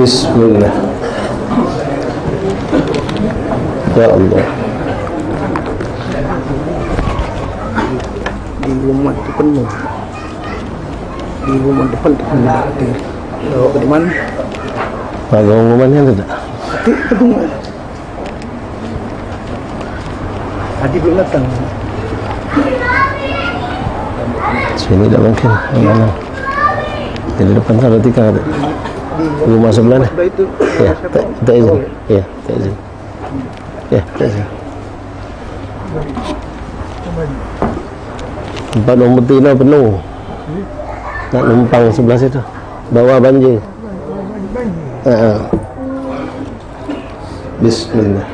Bismillah. Ya Allah. Di rumah itu penuh. Di rumah depan penuh. Di mana? Ada pengumumannya tidak? Di rumah. Adi belum datang. Sini tidak mungkin. Mana? Di depan sana tiga ada. Rumah sebelah nih. Ya, tak izin. Ya, tak izin. Ya, tak izin. Tempat nomor 3 penuh. Nak numpang sebelah situ. Bawah banjir. Bismillah.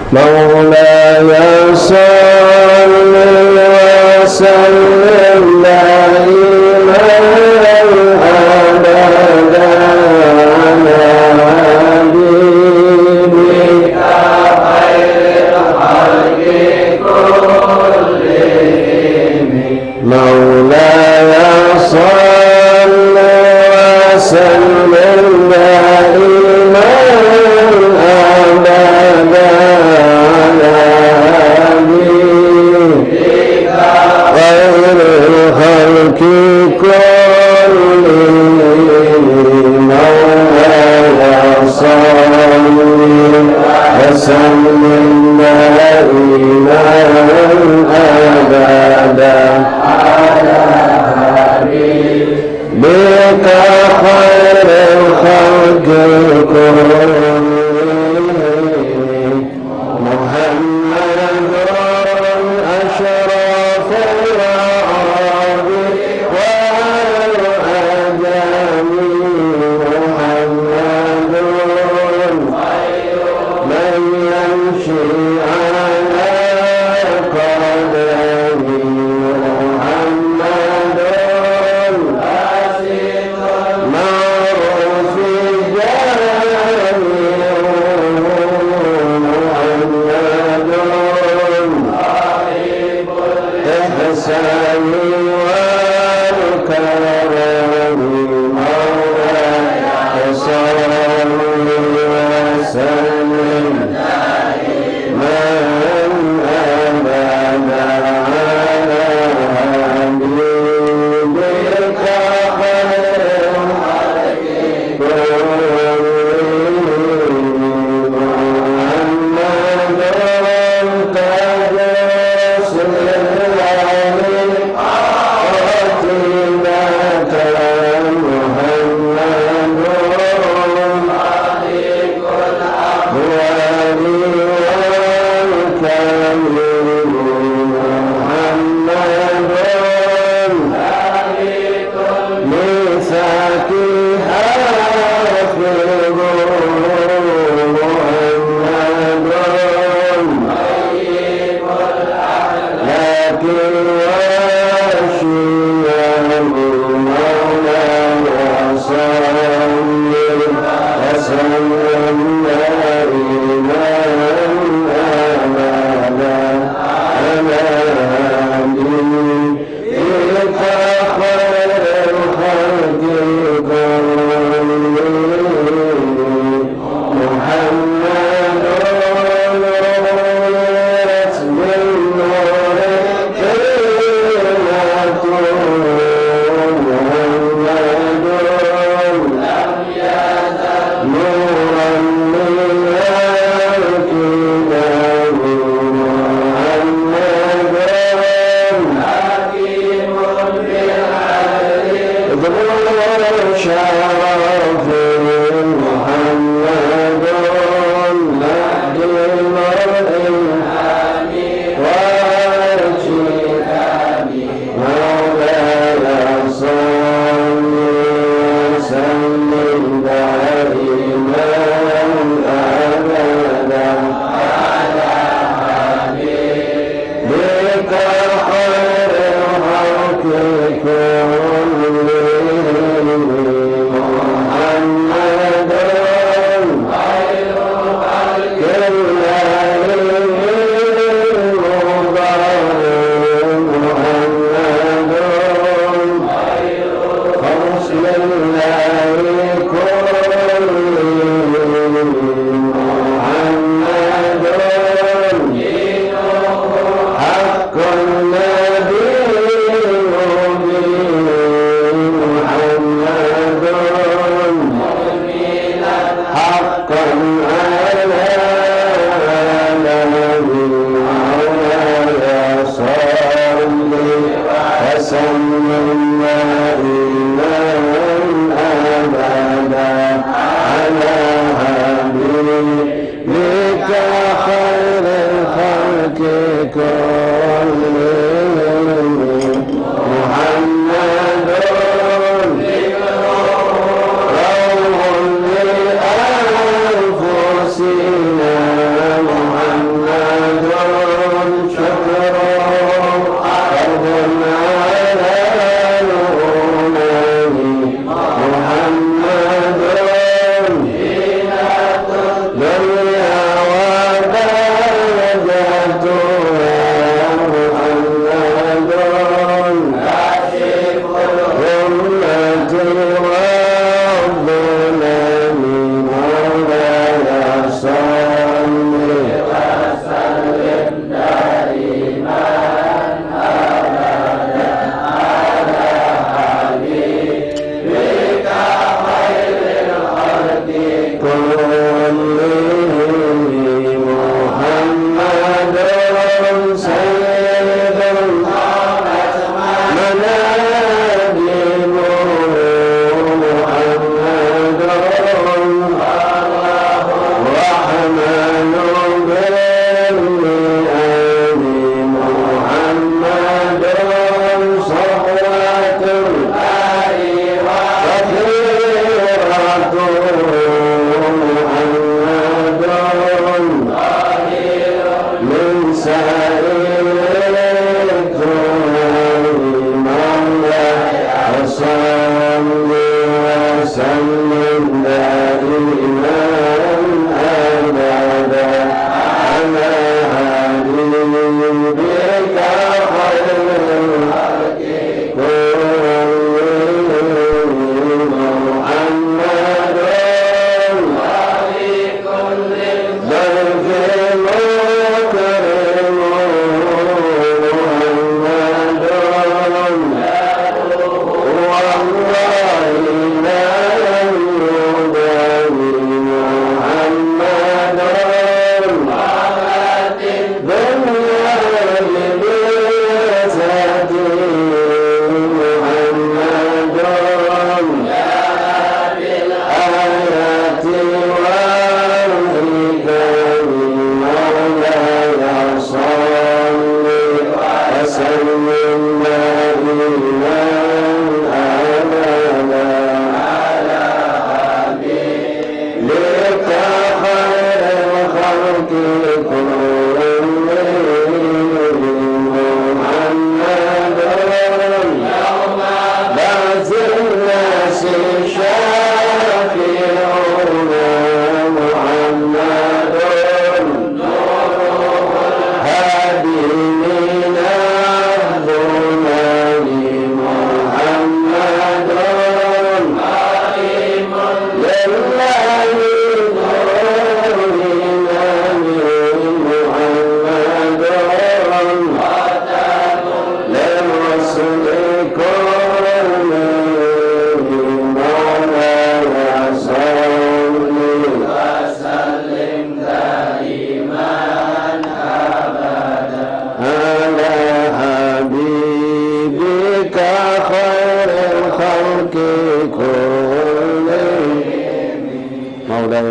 Maulaya salli wa sallim daiman abadan ala habibika khairil khalqi kullihim. Maulaya salli wa sallim daiman abadan وسلم دائما أبدا على حبيبك خير الخلق كلهم محمد أشرف العرب والأعجم محمد من يمشي على قدمه محمد معروف جامع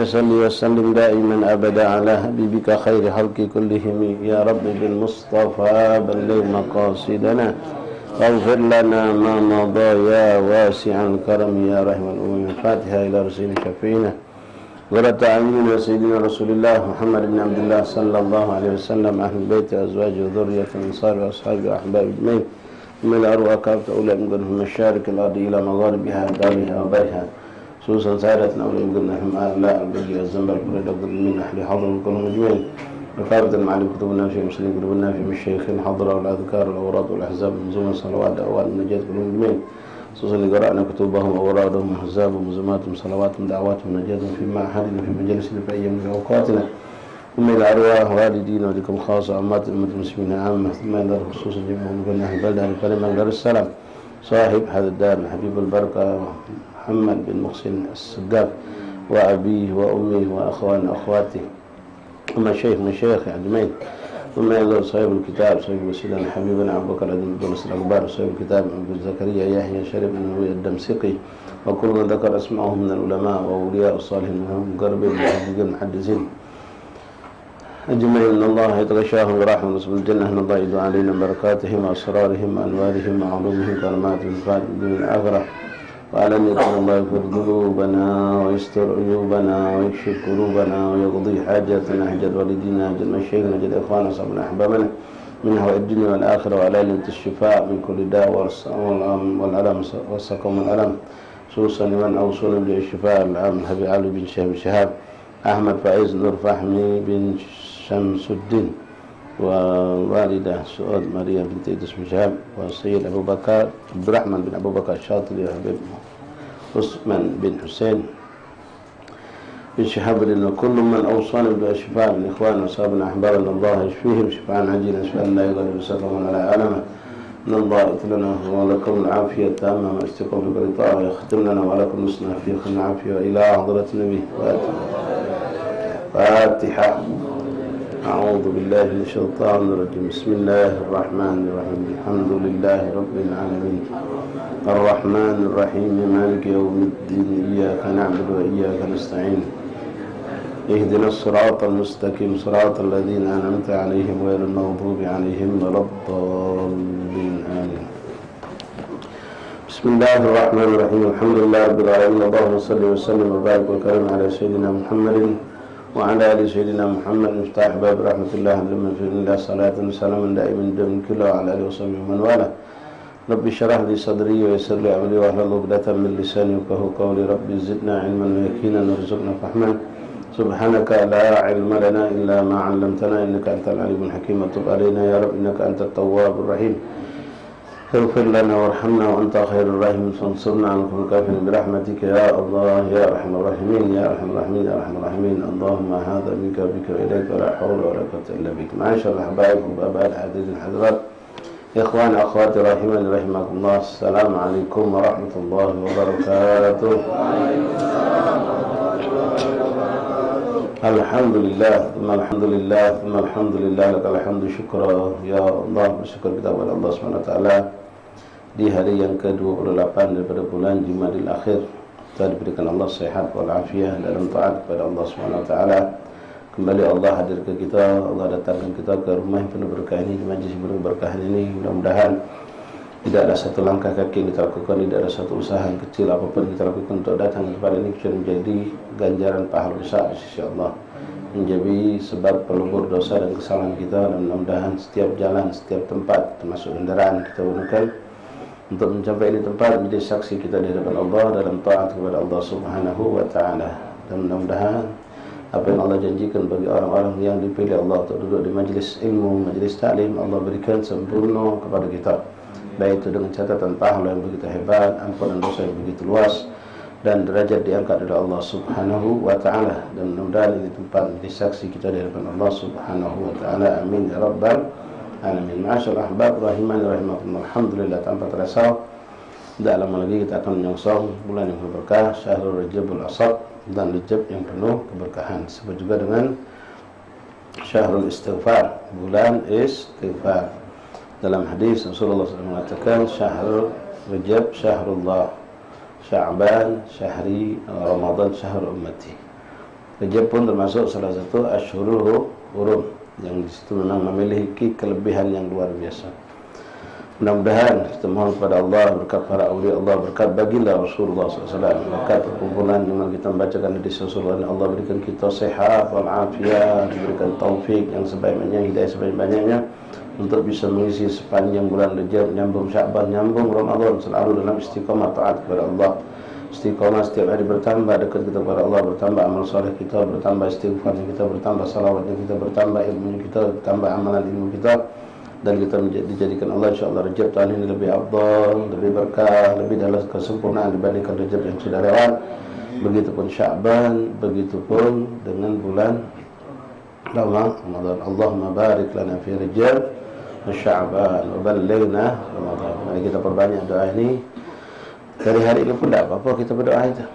صل وسلم دائما أبدا على حبيبك خير خلق كلهم يا رب بالمصطفى بلغ مقاصدنا واغفر لنا ما مضى يا واسع الكرم يا رحم الأمم. الفاتحة إلى رسول شفينا ورد عمين سيدنا رسول الله محمد بن عبد الله صلى الله عليه وسلم أهل البيت أزواجه وذرية الأنصار وأصحابه وأحباب أجمعين من الأرواح كافة أولى من مشارق الأرض إلى مغاربها دارها وبرها خصوصا سادتنا أولى من لا البقي الزنبر كل من أهل حضر كلهم أجمعين وكافة المعلم كتبنا في مسلم كتبنا في مشايخ الحضرة والأذكار والأوراد والأحزاب من زمن صلوات أوان النجاة كلهم أجمعين خصوصا لقرأنا كتبهم وأورادهم وأحزابهم وزماتهم صلواتهم دعواتهم نجاتهم في معهدنا في مجالسنا في أيام في أوقاتنا ثم إلى أرواح والدينا ولكم خاصة أمات أمة المسلمين عامة ثم إلى خصوصا جميعهم من أهل البلدة الكريمة دار السلام صاحب هذا الدار حبيب البركة محمد بن محسن السقاف وأبيه وأمه وأخوان أخواته ومشايخ أجمعين ثم أيضا صاحب الكتاب صاحب وسيلة حبيبنا أبو بكر بن الأكبر صاحب الكتاب أبو زكريا يحيى شريف بن الدمسقي وكل من ذكر اسمائهم من العلماء وأولياء الصالحين منهم مقربين المحدثين أجمعين. إن الله يتغشاهم برحمة نصب الجنة إن الله يدعو علينا بركاتهم وأسرارهم وأنوارهم وعلومهم كرماتهم فاتح من الآخرة وعلى أن يكون الله يغفر ذنوبنا ويستر عيوبنا ويكشف كروبنا ويقضي حاجاتنا حاجات والدينا حاجات مشايخنا حاجات إخواننا أصحابنا أحبابنا من هوى الدنيا والآخرة وعلى أن الشفاء من كل داء والألم والسقم والألم خصوصا لمن أوصونا بالشفاء العام الحبيب علي بن شهاب أحمد فايز نور فحمي بن شمس الدين ووالدة سعود مريم بنت إدريس بن شهاب والسيد أبو بكر عبد الرحمن بن أبو بكر الشاطبي وحبيب عثمان بن حسين بن شهاب لنا كل من أوصانا بالشفاء من إخواننا وأصحابنا أحبابنا الله يشفيهم شفاء عاجلا شفاء لا يغادر سقما ولا ألما إن الله لنا ولكم العافية التامة واستقام في كل طاعة يختم لنا ولكم نصنع في خير العافية إلى حضرة النبي فاتحة. أعوذ بالله من الشيطان الرجيم بسم الله الرحمن الرحيم الحمد لله رب العالمين الرحمن الرحيم مالك يوم الدين إياك نعبد وإياك نستعين اهدنا الصراط المستقيم صراط الذين أنعمت عليهم غير المغضوب عليهم ولا الضالين آمين. بسم الله الرحمن الرحيم الحمد لله رب العالمين اللهم صل وسلم وبارك وكرم على سيدنا محمد وعلى آل سيدنا محمد مفتاح باب رحمة الله لمن في الله صلاة وسلام دائما دوم كله وعلى آله وصحبه ومن والاه. رب اشرح لي صدري ويسر لي أمري واحلل عقدة من لساني يفقهوا قولي رب زدنا علما ويقينا وارزقنا فهما سبحانك لا علم لنا إلا ما علمتنا إنك أنت العليم الحكيم تب علينا يا رب إنك أنت التواب الرحيم اغفر لنا وارحمنا وأنت خير الراحمين فانصرنا على القوم الكافرين برحمتك يا الله يا أرحم الراحمين يا أرحم الراحمين يا أرحم الراحمين. اللهم هذا منك بك وإليك ولا حول ولا قوة إلا بك. معاشر الأحباب وأباء الحديث الحضرات إخوان أخواتي رحمني رحمكم الله السلام عليكم ورحمة الله وبركاته. الحمد لله ثم الحمد لله ثم الحمد لله لك الحمد شكرا ya Allah. Bersyukur kita kepada Allah SWT di hari yang ke-28 daripada bulan Jumadil Akhir kita diberikan Allah sehat walafiat dalam taat kepada Allah SWT. Kembali Allah hadir ke kita, Allah datangkan kita ke rumah yang penuh berkah ini, di majlis yang penuh berkah ini. Mudah-mudahan tidak ada satu langkah kaki yang kita lakukan, tidak ada satu usaha yang kecil apapun yang kita lakukan untuk datang kepada ini kecuali menjadi ganjaran pahala besar di sisi Allah, menjadi sebab pelebur dosa dan kesalahan kita. Dan mudah-mudahan setiap jalan, setiap tempat termasuk kendaraan kita gunakan untuk mencapai ini tempat menjadi saksi kita di hadapan Allah dalam taat kepada Allah Subhanahu wa Ta'ala. Dan mudah-mudahan apa yang Allah janjikan bagi orang-orang yang dipilih Allah untuk duduk di majlis ilmu, majlis ta'lim, Allah berikan sempurna kepada kita, baik itu dengan catatan pahala yang begitu hebat, ampunan dosa yang begitu luas, dan derajat diangkat oleh Allah Subhanahu wa Ta'ala. Dan mudah-mudahan ini tempat menjadi saksi kita di hadapan Allah Subhanahu wa Ta'ala. Amin ya rabbal alamin. Ma'asyarul ahbab rahimani rahimakumullah. Alhamdulillah, tanpa terasa tidak lama lagi kita akan menyongsong bulan yang berkah, Syahrul Rajabul Asad, dan Rajab yang penuh keberkahan. Sebab juga dengan Syahrul Istighfar, bulan istighfar. Dalam hadis Rasulullah SAW mengatakan Syahrul Rajab Syahrullah, Sya'ban Syahri, Ramadan Syahrul Ummati. Rejab pun termasuk salah satu Ashhurul Hurum yang di situ memang memiliki kelebihan yang luar biasa. Mudah-mudahan kita mohon kepada Allah, berkat para awliya Allah, berkat baginda Rasulullah SAW, berkat perkumpulan yang kita membacakan hadis Rasulullah, Allah berikan kita sehat walafiat, diberikan taufik yang sebaik-baiknya, hidayah sebaik-baiknya untuk bisa mengisi sepanjang bulan Rejab, nyambung Sya'ban, nyambung Ramadan, selalu dalam istiqamah taat kepada Allah. Istiqamah setiap hari bertambah, dekat kita kepada Allah, bertambah amal soleh kita, bertambah istighfarnya kita, bertambah salawatnya kita, bertambah ilmu kita, bertambah amalan ilmu kita, dan kita dijadikan Allah insyaAllah Rejab tahun ini lebih afdal, lebih berkah, lebih dalam kesempurnaan dibandingkan Rejab yang sudah lewat. Begitupun Sya'ban, begitupun dengan bulan Ramadan. Allahumma barik lana fi Rejab wa Sya'ban wa ballighna Ramadan. Mari kita perbanyak doa ini. Dari hari ini pun tidak apa-apa kita berdoa itu.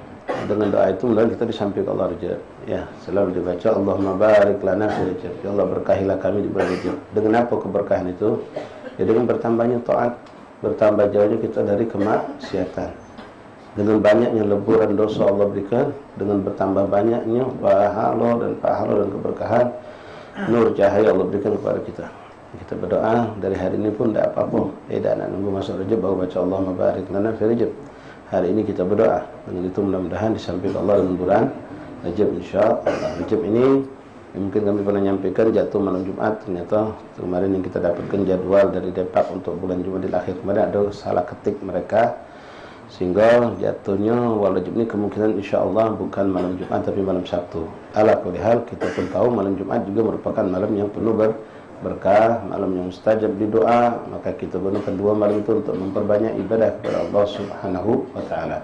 Dengan doa itu mudah kita disampaikan Allah Rejab. Ya, selalu dibaca Allahumma barik lana fi Rejab. Ya Allah berkahilah kami di bulan Rejab. Dengan apa keberkahan itu? Ya dengan bertambahnya taat, bertambah jauhnya kita dari kemaksiatan. Dengan banyaknya leburan dosa Allah berikan, dengan bertambah banyaknya pahala dan keberkahan, nur cahaya Allah berikan kepada kita. Kita berdoa dari hari ini pun tidak apa-apa. Tidak nak nunggu masuk Rejab baru baca Allahumma barik lana fi Rejab. Hari ini kita berdoa. Dengan itu mudah-mudahan disampaikan Allah dengan bulan Rejab insyaAllah. Rejab ini mungkin kami pernah nyampaikan jatuh malam Jumat. Ternyata kemarin yang kita dapatkan jadwal dari Depak untuk bulan Jumadil Akhir kemarin ada salah ketik mereka, sehingga jatuhnya wal Rejab ini kemungkinan insyaAllah bukan malam Jumat tapi malam Sabtu. Ala kulli hal kita pun tahu malam Jumat juga merupakan malam yang penuh berkah, malam yang mustajab di doa, maka kita gunakan dua malam itu untuk memperbanyak ibadah kepada Allah Subhanahu wa taala.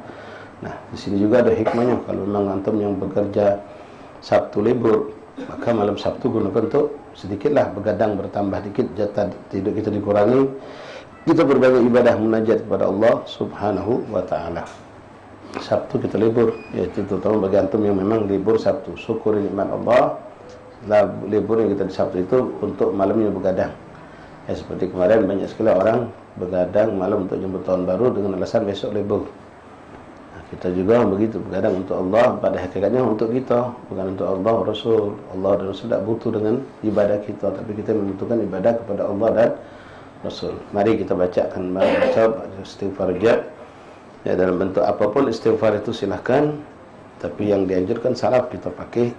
Nah, di sini juga ada hikmahnya. Kalau memang antum yang bekerja Sabtu libur, maka malam Sabtu gunakan untuk sedikitlah begadang, bertambah dikit jatah tidur kita dikurangi. Kita berbagai ibadah munajat kepada Allah Subhanahu wa taala. Sabtu kita libur, yaitu terutama bagi antum yang memang libur Sabtu. Syukuri nikmat Allah. Libur yang kita di Sabtu itu untuk malamnya begadang. Ya, seperti kemarin banyak sekali orang begadang malam untuk jemput tahun baru dengan alasan besok libur. Nah, kita juga begitu begadang untuk Allah, pada hakikatnya untuk kita, bukan untuk Allah Rasul. Allah dan Rasul tidak butuh dengan ibadah kita, tapi kita membutuhkan ibadah kepada Allah dan Rasul. Mari kita bacakan istighfar Rejab. Ya, dalam bentuk apapun istighfar itu silahkan. Tapi yang dianjurkan salaf kita pakai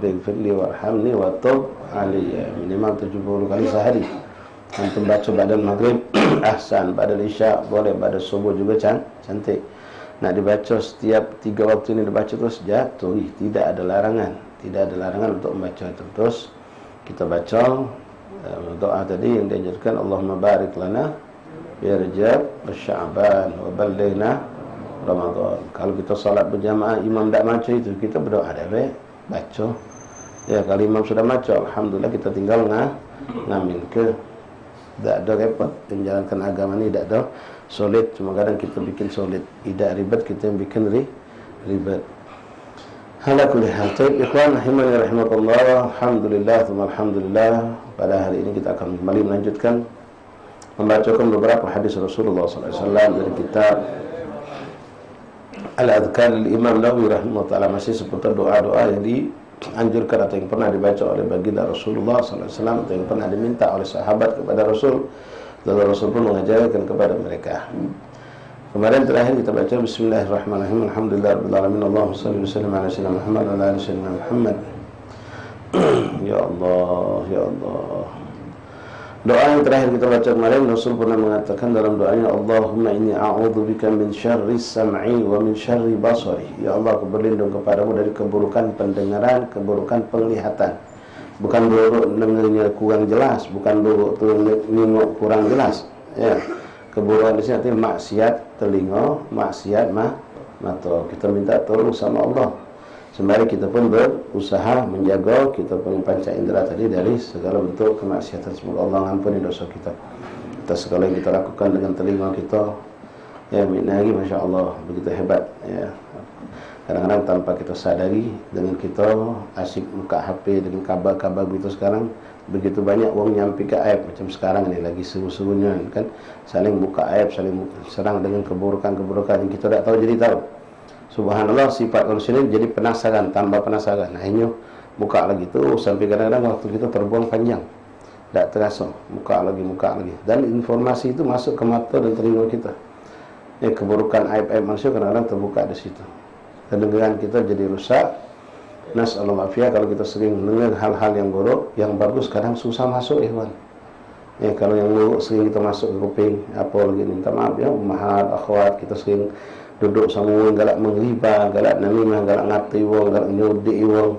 bighfirli warhamni wa tub alayya, minimal 70 kali sehari. Antum baca badan maghrib ahsan, badan isya boleh, badan subuh juga cantik. Nak dibaca setiap 3 waktu ini dibaca terus jatuh, tidak ada larangan untuk membaca itu. Terus kita baca doa tadi yang dianjurkan Allahumma barik lana fi Rejab wa Sya'ban wa ballighna Ramadan. Kalau kita salat berjamaah imam tak baca itu, kita berdoa dah baca. Ya, kalau imam sudah baca, alhamdulillah kita tinggal ngamin ke. Tak ada repot menjalankan agama ni, tak ada solid. Cuma kadang kita bikin solid, tidak ribet, kita yang bikin ribet. Ala kulli hal. Ikhwan rahimani rahimakumullah. Alhamdulillah, alhamdulillah. Pada hari ini kita akan kembali melanjutkan membacakan beberapa hadis Rasulullah SAW dari kitab Al-Adhkar Imam Nawawi rahimahullah ta'ala, masih seputar doa-doa yang dianjurkan atau yang pernah dibaca oleh baginda Rasulullah SAW atau yang pernah diminta oleh sahabat kepada Rasul, lalu Rasul pun mengajarkan kepada mereka. Kemarin terakhir kita baca Bismillahirrahmanirrahim. Alhamdulillahirrahmanirrahim. Allahumma salli wa sallim ala sayyidina Muhammad wa ala ali sayyidina Muhammad. Ya Allah, ya Allah. Doa yang terakhir kita baca kemarin, Rasul pernah mengatakan dalam doanya, Allahumma inni a'udzubika min syarri sam'i wa min syarri basari. Ya Allah, aku berlindung kepadamu dari keburukan pendengaran, keburukan penglihatan. Bukan buruk dengarnya kurang jelas, bukan buruk telinga kurang jelas. Ya. Keburukan di sini artinya maksiat telinga, maksiat mata. Kita minta tolong sama Allah. Sembari kita pun berusaha menjaga kita punya panca indera tadi dari segala bentuk kemaksiatan. Semoga Allah ampuni dosa kita atas segala yang kita lakukan dengan telinga kita. Ya, lagi Masya Allah, begitu hebat. Ya. Kadang-kadang tanpa kita sadari, dengan kita asyik buka HP dengan kabar-kabar begitu sekarang, begitu banyak orang nyampi ke aib. Macam sekarang ini lagi seru-serunya kan, saling buka aib, saling serang dengan keburukan-keburukan yang kita tak tahu jadi tahu. Subhanallah, sifat manusia ini jadi penasaran, tambah penasaran. Akhirnya buka lagi tuh sampai kadang-kadang waktu kita terbuang panjang, tak terasa, buka lagi. Dan informasi itu masuk ke mata dan telinga kita. Keburukan aib-aib manusia kadang-kadang terbuka di situ. Kedengaran kita jadi rusak. Nas'alullah afiyah. Kalau kita sering mendengar hal-hal yang buruk, yang bagus kadang susah masuk, ikhwan. Kalau yang buruk sering kita masuk ke kuping, apa lagi, minta maaf ya, ummahat, akhwat, kita sering duduk sama orang galak menghibah, galak namimah, galak ngati wong, galak nyudik wong.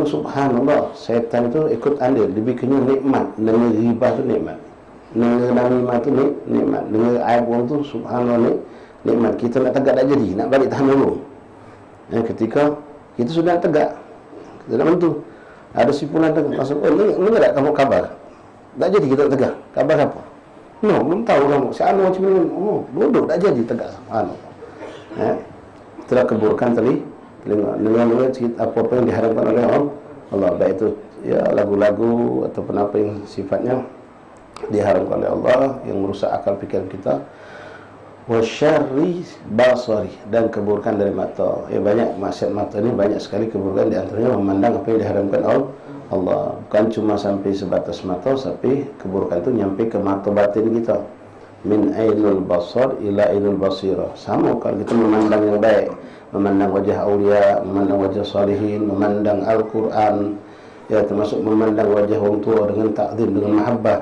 Subhanallah, setan itu ikut andil, dibikinnya nikmat. Dengar ghibah itu nikmat, dengar namimah itu nikmat, dengar aib wong itu subhanallah nikmat. Kita nak tegak tak jadi, nak balik tahan dulu. Ketika kita sudah tegak, kita nak bantu, ada simpulan tegak masuk, dengar tak kamu kabar? Tak jadi kita tegak, kabar apa? No, belum tahu kamu. Si anu macam ni, bodoh, tak jadi tegak. Subhanallah. Itulah keburukan tadi. Dengar apa yang diharapkan oleh Allah, baik itu ya lagu-lagu ataupun apa yang sifatnya diharapkan oleh Allah yang merusak akal pikiran kita. Wasyarri basari, dan keburukan dari mata. Banyak maksiat mata ini, banyak sekali keburukan, di antaranya memandang apa yang diharamkan oleh Allah. Bukan cuma sampai sebatas mata, tapi keburukan itu nyampe ke mata batin kita. Min ainul basar ila ainul basirah. Sama kalau kita memandang yang baik, memandang wajah aulia, memandang wajah salihin, memandang Al-Quran, ya termasuk memandang wajah orang tua dengan takzim, dengan mahabbah.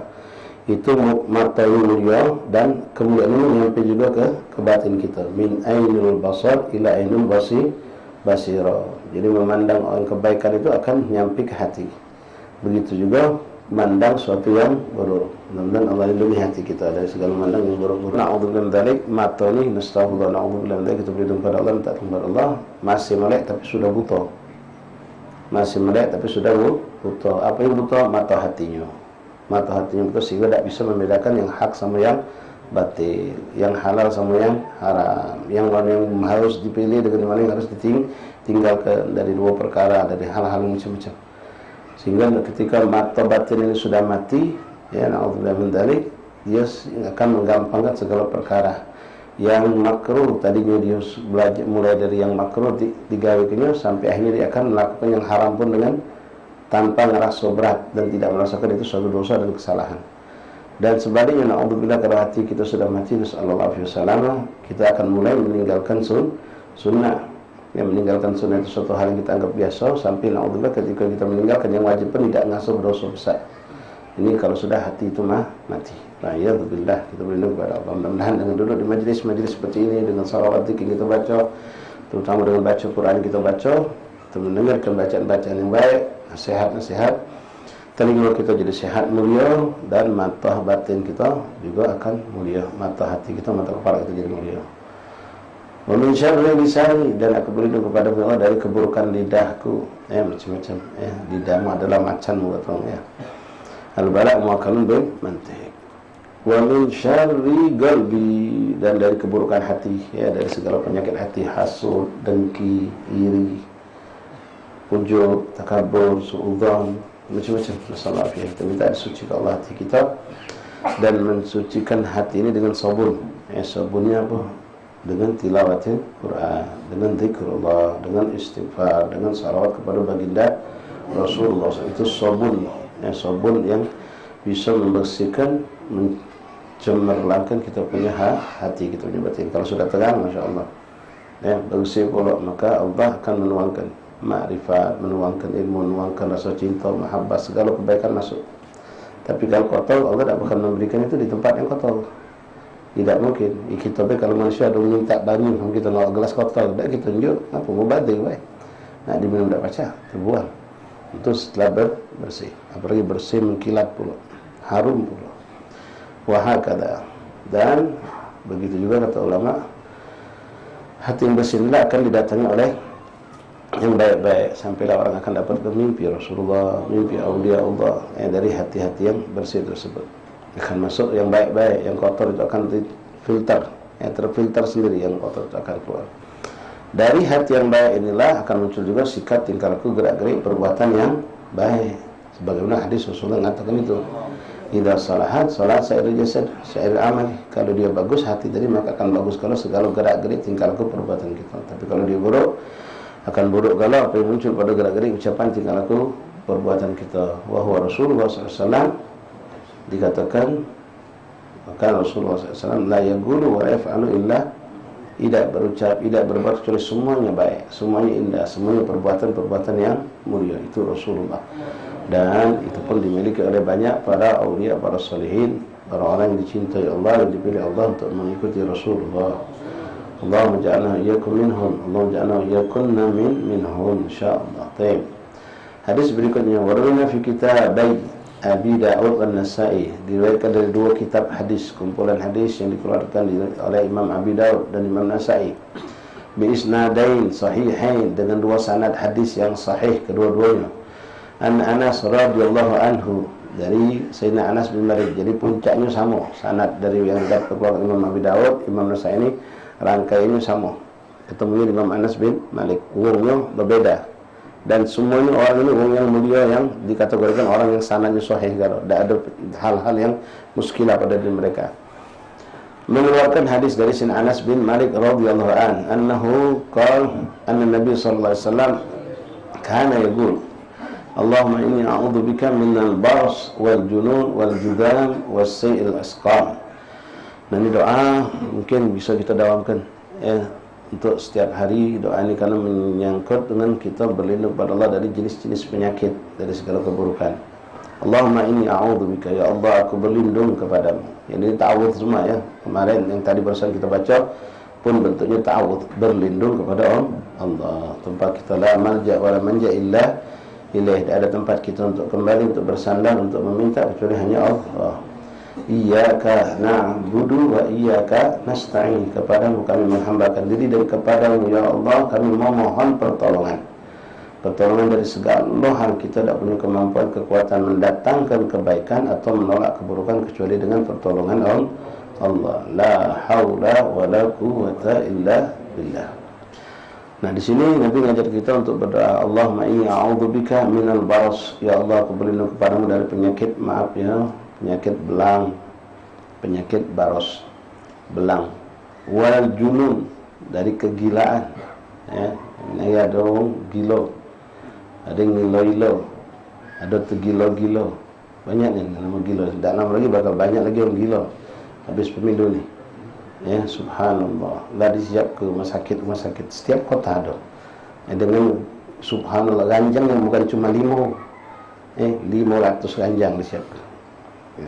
Itu mata yang mulia, dan kemuliaan ini nyampe juga ke batin kita. Min ainul basar ila ainul basirah. Jadi memandang orang kebaikan itu akan nyampe ke hati. Begitu juga memandang suatu yang buruk. Mudah-mudahan Allah lindungi hati kita dari segala memandang yang buruk-buruk. Na'udzubillah min dzalik, mata ni nastaghfirullah, na'udzubillah min dzalik, kita berlindung kepada Allah, minta kepada Allah. Masih melek tapi sudah buta. Masih melek tapi sudah buta. Apa yang buta? Mata hatinya. Mata hatinya buta sehingga tak bisa membedakan yang hak sama yang batil, yang halal sama yang haram, yang mana yang harus dipilih dengan mana yang harus ditinggalkan dari dua perkara, dari hal-hal macam-macam. Sehingga ketika mata batin ini sudah mati, ya na'udzubillah min dzalik, dia akan menggampangkan segala perkara yang makruh. Tadinya dia belajar mulai dari yang makruh digawikannya sampai akhirnya dia akan melakukan yang haram pun dengan tanpa ngerasa berat dan tidak merasakan itu suatu dosa dan kesalahan. Dan sebaliknya, na'udzubillah, kalau hati kita sudah mati, sallallahu alaihi wasallam, kita akan mulai meninggalkan sunnah. Yang meninggalkan sunnah itu suatu hal yang kita anggap biasa, sampai na'udzubillah ketika kita meninggalkan yang wajib pun tidak ngasuh berdosa besar. Ini kalau sudah hati itu mati. Na'udzubillah, kita berlindung kepada Allah. Mudah-mudahan dengan duduk di majlis-majlis seperti ini, dengan salawat yang kita baca, terutama dengan baca Quran kita baca, kita mendengarkan bacaan-bacaan yang baik, nasihat-nasihat, telinga kita jadi sehat, mulia, dan mata batin kita juga akan mulia. Mata hati kita, mata kepala kita jadi mulia. Wa min syarri lisani, dan aku berlindung kepada Allah dari keburukan lidahku. Macam-macam. Lidahmu adalah macanmu, ya. Al-balak muakalun bil mantiq. Wa min syarri qalbi, dan dari keburukan hati, ya, dari segala penyakit hati, hasud, dengki, iri, ujub, takabur, suudzon, macam-macam. Masalah afiyah. Kita minta disucikan Allah hati kita, dan mensucikan hati ini dengan sabun. Sabunnya apa? Dengan tilawatil Quran, dengan zikrullah, dengan istighfar, dengan salawat kepada baginda Rasulullah. Itu sabun, sabun yang bisa membersihkan, mencemerlangkan kita punya hati, kita punya batin. Kalau sudah terang, masya Allah, bersih pula, maka Allah akan menuangkan ma'rifat, menuangkan ilmu, menuangkan rasa cinta, mahabbah, segala kebaikan masuk. Tapi kalau kotor, Allah tak akan memberikan itu di tempat yang kotor. Tidak mungkin. Kita kalau manusia ada minta bangun, kita nak gelas kotor, tak kita tunjuk, apa mau badai, baik. Nak diminum tak baca, terbuang. Itu setelah bersih. Apalagi bersih mengkilat pula, harum pula. Wahakada. Dan begitu juga kata ulama, hati yang bersih inilah akan didatangi oleh yang baik-baik, sampailah orang akan dapat bermimpi Rasulullah, mimpi awliya Allah, dari hati-hati yang bersih tersebut. Akan masuk yang baik-baik, yang kotor itu akan difilter, terfilter sendiri, yang kotor itu akan keluar. Dari hati yang baik inilah akan muncul juga sikap, tingkah laku, gerak-gerik, perbuatan yang baik. Sebagaimana hadis Rasulullah mengatakan itu, Idza salahat salat sa'irul jasad sa'irul amal. Kalau dia bagus hati tadi maka akan bagus kalau segala gerak-gerik tingkah laku perbuatan kita. Tapi kalau dia buruk akan buruk kalau apa yang muncul pada gerak-gerik ucapan tingkah laku perbuatan kita. Wa huwa Rasulullah SAW, dikatakan maka Rasulullah SAW la yaqulu wa la yaf'alu illa, tidak berucap, tidak berbuat kecuali semuanya baik, semuanya indah, semuanya perbuatan-perbuatan yang mulia. Itu Rasulullah. Dan itu pun dimiliki oleh banyak para awliya, para salihin, orang-orang yang dicintai Allah dan dipilih Allah untuk mengikuti Rasulullah. Allahumma ja'alna iyyakum minhum, Allahumma ja'alna iyyakunna minhum insyaallah. Baik. Hadis berikutnya, warana fi kitabai Abi Dawud An-Nasa'i, diriwayatkan dari dua kitab hadis, kumpulan hadis yang dikeluarkan oleh Imam Abi Dawud dan Imam Nasa'i, bi isnadain sahihain, dengan dua sanad hadis yang sahih kedua-duanya. An Anas radhiyallahu anhu, dari Sayyidina Anas bin Malik. Jadi puncaknya sama, sanad dari yang dikeluarkan Imam Abi Dawud, Imam Nasa'i ini rangkaiannya sama. Ketemunya Imam Anas bin Malik, umumnya berbeda. Dan semuanya orang ini orang yang mulia, yang dikategorikan orang yang sanadnya sahih, kalau tidak ada hal-hal yang muskilah pada diri mereka. Mengeluarkan hadis dari Sayyidina Anas bin Malik radhiyallahu an, annahu qala anna Nabi sallallahu alaihi wasallam kana yaqul Allahumma inni a'udzubika minal baras wal junun wal judam was sayil asqam. Nah, ini doa mungkin bisa kita dawamkan untuk setiap hari. Doa ini karena menyangkut dengan kita berlindung kepada Allah dari jenis-jenis penyakit, dari segala keburukan. Allahumma inni a'udzubika, ya Allah aku berlindung kepadamu. Ini ta'awudz semua ya. Kemarin yang tadi barusan kita baca pun bentuknya ta'awudz, berlindung kepada Allah. Tempat kita la malja wa la manja illa ilaih. Tidak ada tempat kita untuk kembali, untuk bersandar, untuk meminta kecuali hanya Allah. Iyyaka na'budu wa iyyaka nasta'in, kepadamu kami menghambakan diri dan kepadamu ya Allah kami memohon pertolongan. Pertolongan dari segala hal. Kita tidak punya kemampuan, kekuatan mendatangkan kebaikan atau menolak keburukan kecuali dengan pertolongan Allah. La haula wa la quwwata illa billah. Nah, di sini Nabi mengajar kita untuk berdoa, Allahumma inni a'udzubika minal baras, ya Allah aku berlindung kepadamu dari penyakit, maaf ya, penyakit belang, penyakit baros, belang. Wal junun, dari kegilaan ya. Ini ada orang gila, ada yang gilo-gilo, ada tergilo-gilo, banyak nih nama gila. Tidak lama lagi bakal banyak lagi orang gila habis pemilu nih ya. Subhanallah, lah disiap ke rumah sakit setiap kota ada dengan subhanallah ganjang yang bukan cuma 500 ganjang disiap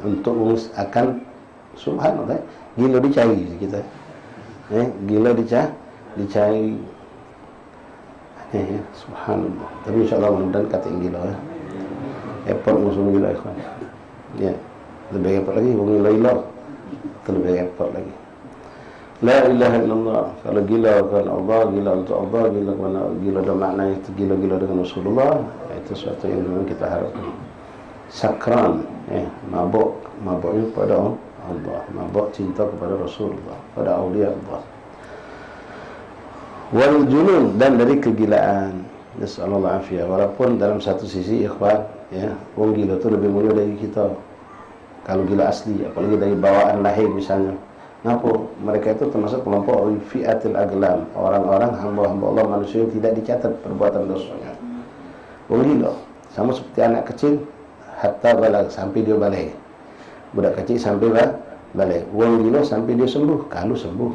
untuk akan subhanallah. Gila dicari kita gila dicari subhanallah. Tapi insyaAllah mudah-mudahan kata yang gila ya. Airport musuh gila ya. Lebih airport lagi gila terlebih airport lagi. La ilaha illallah. Kalau gila kepada Allah, gila untuk Allah, gila kepada gila ada maknanya itu gila-gila dengan Rasulullah, itu sesuatu yang memang kita harapkan. Sakran mabuknya pada Allah, mabuk cinta kepada Rasulullah, pada awliya Allah. Wal junun, dan dari kegilaan. Nasallallahu afiyah. Walaupun dalam satu sisi ikhwan ya, orang gila itu lebih mulia dari kita kalau gila asli, apalagi dari bawaan lahir misalnya. Kenapa? Mereka itu termasuk kelompok fi'atil aglam, orang-orang hamba-hamba Allah, manusia yang tidak dicatat perbuatan dosanya. Orang gila sama seperti anak kecil, hatta balag, sampai dia balik. Budak kecil sampai balik. Orang gila sampai dia sembuh, kalau sembuh.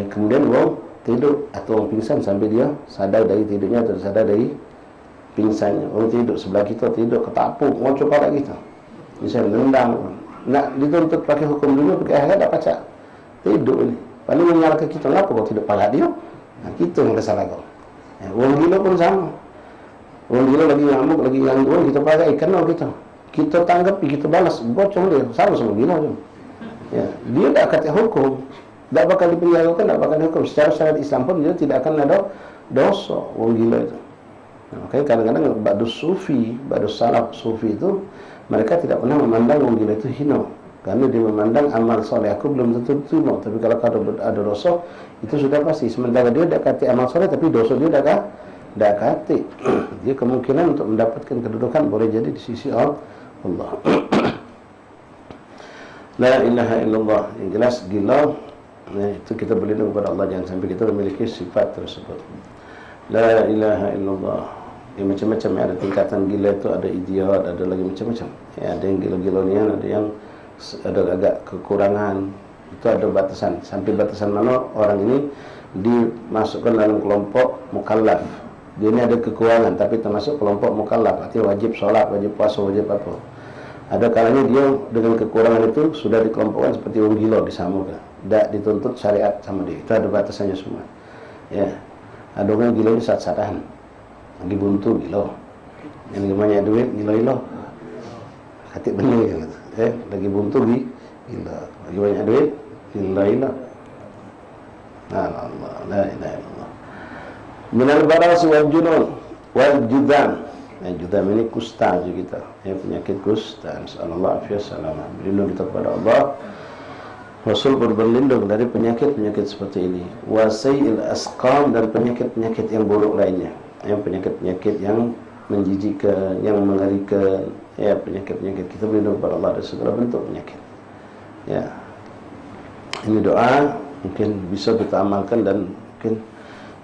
Kemudian orang tidur atau orang pingsan sampai dia sadar dari tidurnya atau sadar dari pingsannya. Orang tidur sebelah kita, tidur ketapuk, mau coba lagi kita. Misalnya nendang, nak dituntut pakai hukum dunia, pakai akhirat tak pacak. Tidur ini paling menyalahkan kita. Kenapa kau tidak pala dia? Nah, kita yang kesalah kau. Orang gila pun sama. Orang gila lagi ngamuk, lagi gangguan, kita pakai kenal kita tanggapi, kita balas, bocong dia, sama gila je. Ya, dia tak kata hukum, tak bakal dipenjarakan, tak bakal dihukum. Secara syariat Islam pun dia tidak akan ada dosa orang gila itu. Nah, makanya kadang-kadang ba'dus sufi, ba'dus salaf sufi itu mereka tidak pernah memandang orang gila itu hina, karena dia memandang amal soleh aku belum tentu terima. Tapi kalau ada dosa itu sudah pasti. Sementara dia tidak kata amal soleh, tapi dosa dia tidak kata. Dia kemungkinan untuk mendapatkan kedudukan boleh jadi di sisi Allah. La ilaha illallah. Yang jelas gila, itu kita berlindung kepada Allah, jangan sampai kita memiliki sifat tersebut. La ilaha illallah. Yang macam-macam, ada tingkatan gila itu, ada idiot, ada lagi macam-macam. Ya, ada yang gila-gila ni, ada yang ada agak kekurangan. Itu ada batasan. Sampai batasan mana orang ini dimasukkan dalam kelompok mukallaf. Dia ini ada kekurangan tapi termasuk kelompok mukallaf, artinya wajib solat, wajib puasa, wajib apa. Ada kalanya dia dengan kekurangan itu sudah dikelompokkan seperti orang gila, disamakan. Tak dituntut syariat sama dia. Itu ada batasannya semua. Ya. Ada orang gila ni sat-satan. Lagi buntu gila. Yang lagi banyak duit gila-gila. Khatik benar gitu. Lagi buntu gila. Lagi banyak duit gila-gila. Allah, la ilaha illallah. Minal barasi wal junun wal judam. Judam ini kusta juga kita. Penyakit kusta. Insyaallah afiyah salamah. Berlindung kita kepada Allah. Rasul berlindung dari penyakit-penyakit seperti ini. Wasai'il asqam, dan penyakit-penyakit yang buruk lainnya. Penyakit-penyakit yang menjijikkan, yang mengerikan. Penyakit-penyakit, kita berlindung kepada Allah dari segala bentuk penyakit. Ya. Ini doa mungkin bisa kita amalkan, dan mungkin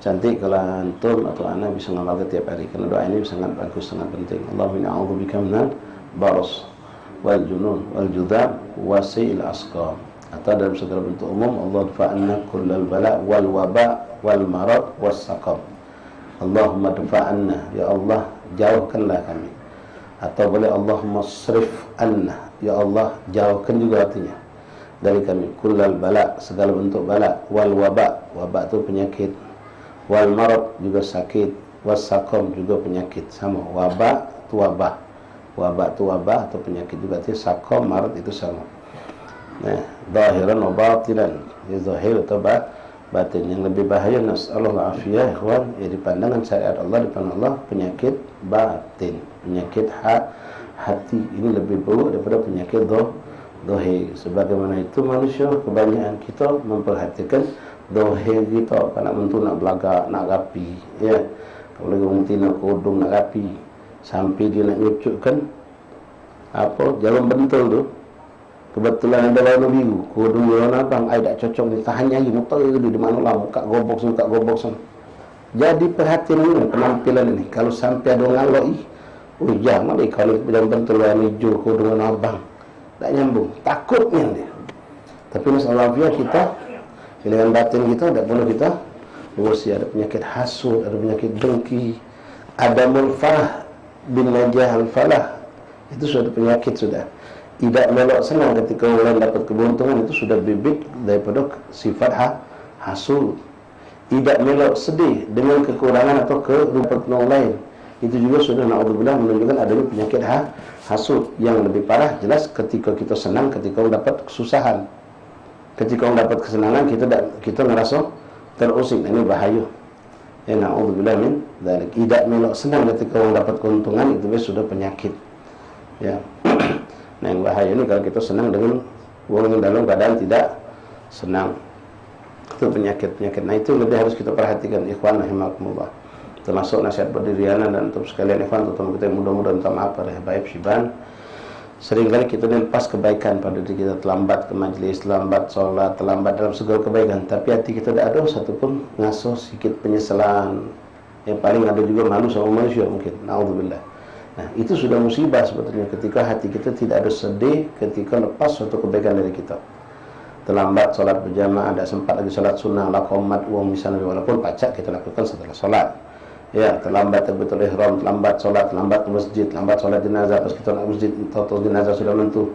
cantik kalau antum atau anak bisa mengamalkan tiap hari, karena doa ini sangat bagus, sangat penting. Allahumma a'udzubika minal baras wal junun wal judam wasi'il asqam. Atau dalam segala bentuk umum, Allah dafa'anna kullal bala wal waba wal marad was saqam. Allahumma dafa'anna, ya Allah jauhkanlah kami. Atau boleh Allahumma srif anna, ya Allah jauhkan juga artinya dari kami, kullal bala, segala bentuk bala, wal waba, waba itu penyakit, wal marad juga sakit, was saqam juga penyakit, sama. Waba itu wabah, wabah itu wabah atau penyakit juga, itu saqam, marad itu sama. Nah, zahiran wa batinan, ya zahir atau batin. Yang lebih bahaya, nas'alullah afiyah ikhwan, ya di pandangan syariat Allah, di pandangan Allah, penyakit batin, penyakit hati ini lebih buruk daripada penyakit zahir. Sebagaimana itu manusia kebanyakan kita memperhatikan zahir kita, nak mentu nak belagak, nak rapi, ya. Kalau lagi orang nak kodong nak rapi, sampai dia nak nyucukkan apa jalan bentul tu, kebetulan ada warna biru, kodong warna abang, ai tak cocok ni, tahannya lagi muka di mana lah, muka gobok sen. Jadi perhatian ini, penampilan ini. Kalau sampai ada orang ngaloi, oh jangan deh kalau jalan bentul warna hijau, kodong warna abang, tak nyambung, takutnya dia. Tapi masalah kita dengan batin kita tak perlu kita urusi. Ada penyakit hasud, ada penyakit dengki, ada mulfah bin najah al-falah, itu sudah penyakit sudah. Tidak melok senang ketika orang dapat keberuntungan, itu sudah bibit daripada sifat hasud. Tidak melok sedih dengan kekurangan atau kerupakan orang lain, itu juga sudah na'udzubillah menunjukkan adanya penyakit hasud. Yang lebih parah jelas ketika kita senang, ketika orang dapat kesusahan. Ketika orang dapat kesenangan, kita ngerasa terusik. Ini bahaya. Ya, na'udzubillah min dzalik. Tidak melok senang ketika orang dapat keuntungan, itu sudah penyakit. Ya. Nah, yang bahaya ini kalau kita senang dengan orang dalam keadaan tidak senang. Itu penyakit-penyakit. Nah, itu lebih harus kita perhatikan, ikhwan rahimakumullah. Termasuk nasihat berdiriana dan untuk sekalian ikhwan, terutama kita yang mudah-mudahan minta maaf pada habaib syiban. Seringkali kita lepas kebaikan pada diri kita, terlambat ke majlis, terlambat solat, terlambat dalam segala kebaikan, tapi hati kita tidak ada satupun ngasuh sikit penyesalan. Yang paling ada juga malu sama manusia mungkin. Na'udzubillah. Nah, itu sudah musibah sebetulnya ketika hati kita tidak ada sedih ketika lepas suatu kebaikan dari kita. Terlambat solat berjamaah, tidak sempat lagi solat sunnah, lakomat, uang misalnya, walaupun pacak kita lakukan setelah solat. Ya, terlambat takbiratul ihram, terlambat solat, terlambat ke masjid, terlambat solat jenazah, pas kita nak masjid, tahu jenazah sudah menentu.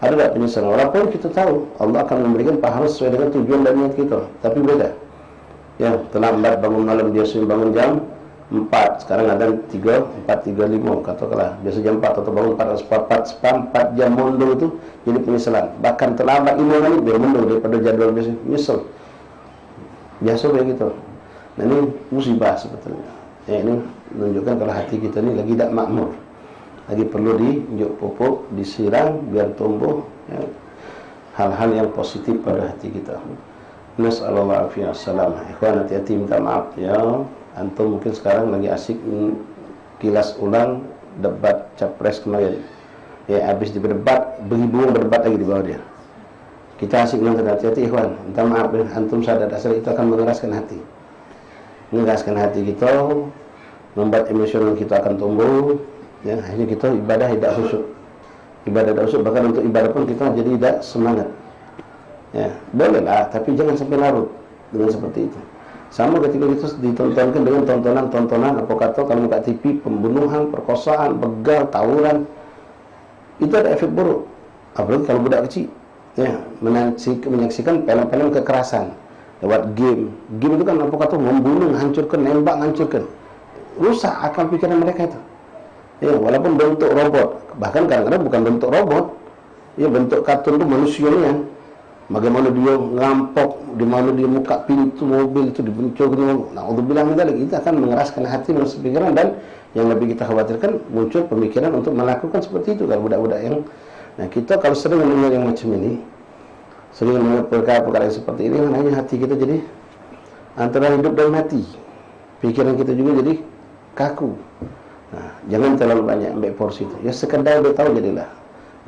Ada tak penyesalan? Walaupun kita tahu Allah akan memberikan pahala sesuai dengan tujuan dan niat kita, tapi beda. Ya, terlambat bangun malam, biasa bangun jam 4, sekarang ada 4:35, katakanlah biasa jam 4 atau bangun 4 jam mundur itu jadi penyesalan. Bahkan terlambat 5 menit biar mundur daripada jadwal biasa, nyesel. Biasa begitu. Nah, ini musibah sebetulnya. Ya, ini menunjukkan kalau hati kita ini lagi tidak makmur, lagi perlu diinjak pupuk, disiram biar tumbuh ya, hal-hal yang positif pada hati kita. Nas'alullah afiyah salamah. Ikhwan, hati-hati minta maaf ya. Antum mungkin sekarang lagi asik kilas ulang debat capres kemarin. Ya, habis diberdebat, beribu berdebat lagi di bawah dia. Kita asyik menonton hati-hati ikhwan. Minta maaf, antum sadar asal itu akan mengeraskan hati. Mengeraskan hati kita, membuat emosional kita akan tumbuh. Ya, akhirnya kita ibadah tidak khusyuk. Ibadah tidak khusyuk, bahkan untuk ibadah pun kita jadi tidak semangat. Ya, bolehlah, tapi jangan sampai larut dengan seperti itu. Sama ketika itu ditontonkan dengan tontonan-tontonan apa kata kalau buka TV, pembunuhan, perkosaan, begal, tawuran, itu ada efek buruk. Apalagi kalau budak kecil, ya, menyaksikan film-film kekerasan lewat game. Game itu kan apa kata membunuh, hancurkan, nembak, hancurkan, rusak akal pikiran mereka itu. Ya, walaupun bentuk robot, bahkan kadang-kadang bukan bentuk robot, ya bentuk kartun itu manusianya. Bagaimana dia ngerampok, di mana dia buka pintu mobil itu dibenturnya. Na'udzubillah min dzalik, itu akan mengeraskan hati, mengeraskan pikiran, dan yang lebih kita khawatirkan muncul pemikiran untuk melakukan seperti itu kalau budak-budak yang. Nah, kita kalau sering mendengar yang macam ini, sering mendengar perkara-perkara yang seperti ini, hanya hati kita jadi antara hidup dan mati. Pikiran kita juga jadi kaku. Nah, jangan terlalu banyak ambil porsi itu. Ya sekedar dia tahu jadilah.